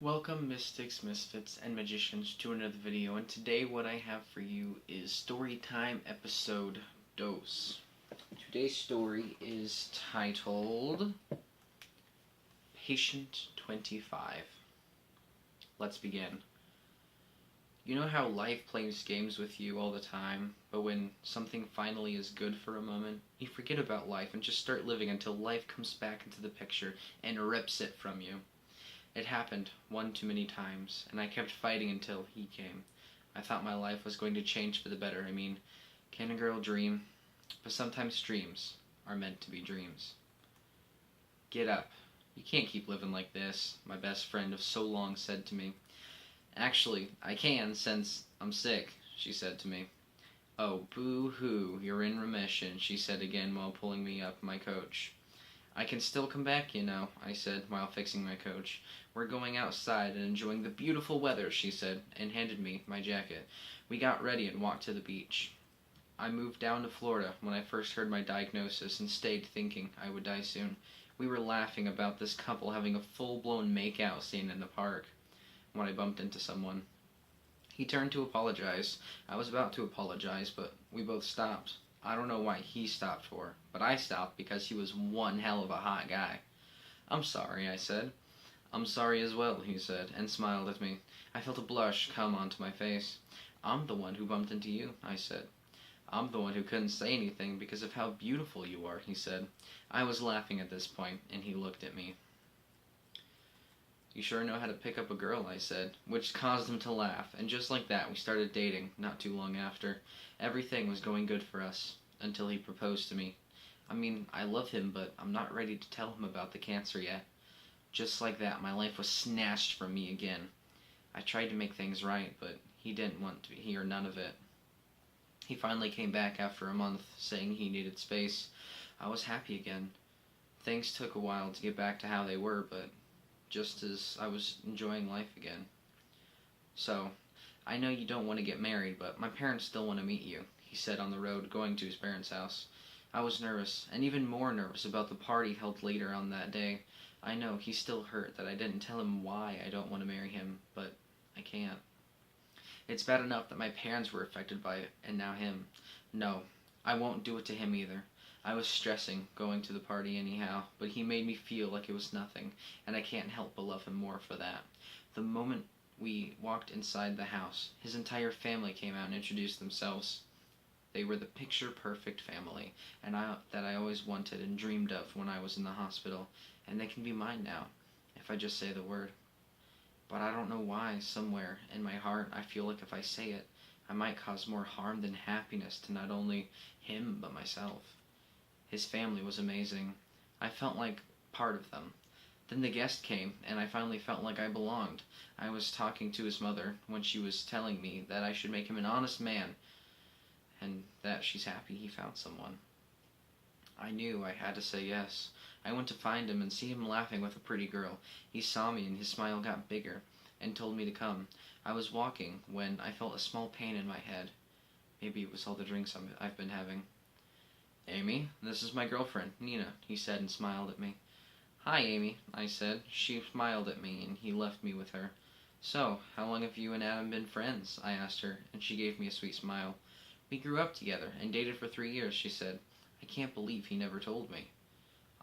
Welcome Mystics, Misfits, and Magicians to another video, and today what I have for you is Storytime Episode Dos. Today's story is titled Patient 25. Let's begin. You know how life plays games with you all the time, but when something finally is good for a moment, you forget about life and just start living until life comes back into the picture and rips it from you. It happened one too many times, and I kept fighting until he came. I thought my life was going to change for the better. Can a girl dream? But sometimes dreams are meant to be dreams. Get up. You can't keep living like this, my best friend of so long said to me. Actually, I can, since I'm sick, she said to me. Oh, boo-hoo, you're in remission, she said again while pulling me up my coach. I can still come back, you know, I said while fixing my coach. We're going outside and enjoying the beautiful weather, she said, and handed me my jacket. We got ready and walked to the beach. I moved down to Florida when I first heard my diagnosis and stayed thinking I would die soon. We were laughing about this couple having a full-blown make-out scene in the park when I bumped into someone. He turned to apologize. I was about to apologize, but we both stopped. I don't know why he stopped for, but I stopped because he was one hell of a hot guy. I'm sorry, I said. I'm sorry as well, he said, and smiled at me. I felt a blush come onto my face. I'm the one who bumped into you, I said. I'm the one who couldn't say anything because of how beautiful you are, he said. I was laughing at this point, and he looked at me. You sure know how to pick up a girl, I said, which caused him to laugh, and just like that we started dating not too long after. Everything was going good for us, until he proposed to me. I love him, but I'm not ready to tell him about the cancer yet. Just like that, my life was snatched from me again. I tried to make things right, but he didn't want to hear none of it. He finally came back after a month, saying he needed space. I was happy again. Things took a while to get back to how they were, but just as I was enjoying life again. So, I know you don't want to get married, but my parents still want to meet you, he said on the road going to his parents' house. I was nervous, and even more nervous about the party held later on that day. I know he's still hurt that I didn't tell him why I don't want to marry him, but I can't. It's bad enough that my parents were affected by it, and now him. No, I won't do it to him either. I was stressing going to the party anyhow, but he made me feel like it was nothing, and I can't help but love him more for that. The moment we walked inside the house, his entire family came out and introduced themselves. They were the picture-perfect family, and that I always wanted and dreamed of when I was in the hospital, and they can be mine now, if I just say the word. But I don't know why, somewhere in my heart, I feel like if I say it, I might cause more harm than happiness to not only him, but myself. His family was amazing. I felt like part of them. Then the guest came, and I finally felt like I belonged. I was talking to his mother when she was telling me that I should make him an honest man, and that she's happy he found someone. I knew I had to say yes. I went to find him and see him laughing with a pretty girl. He saw me and his smile got bigger and told me to come. I was walking when I felt a small pain in my head. Maybe it was all the drinks I've been having. Amy, this is my girlfriend, Nina, he said and smiled at me. Hi, Amy, I said. She smiled at me and he left me with her. So, how long have you and Adam been friends? I asked her, and she gave me a sweet smile. We grew up together and dated for 3 years, she said. I can't believe he never told me.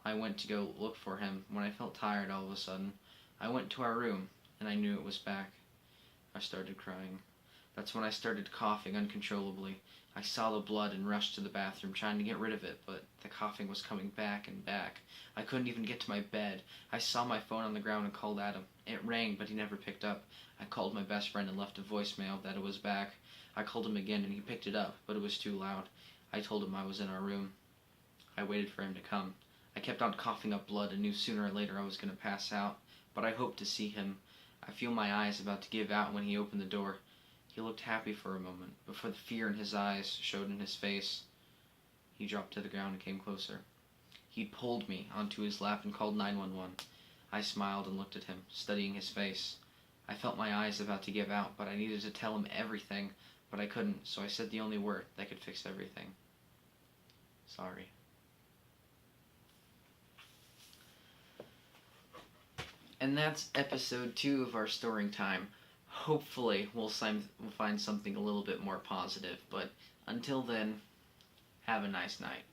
I went to go look for him when I felt tired all of a sudden. I went to our room, and I knew it was back. I started crying. That's when I started coughing uncontrollably. I saw the blood and rushed to the bathroom trying to get rid of it, but the coughing was coming back and back. I couldn't even get to my bed. I saw my phone on the ground and called Adam. It rang, but he never picked up. I called my best friend and left a voicemail that it was back. I called him again and he picked it up, but it was too loud. I told him I was in our room. I waited for him to come. I kept on coughing up blood and knew sooner or later I was going to pass out, but I hoped to see him. I feel my eyes about to give out when he opened the door. He looked happy for a moment, before the fear in his eyes showed in his face. He dropped to the ground and came closer. He pulled me onto his lap and called 911. I smiled and looked at him, studying his face. I felt my eyes about to give out, but I needed to tell him everything, but I couldn't, so I said the only word that could fix everything. Sorry. And that's episode 2 of our story time. Hopefully, we'll find something a little bit more positive. But until then, have a nice night.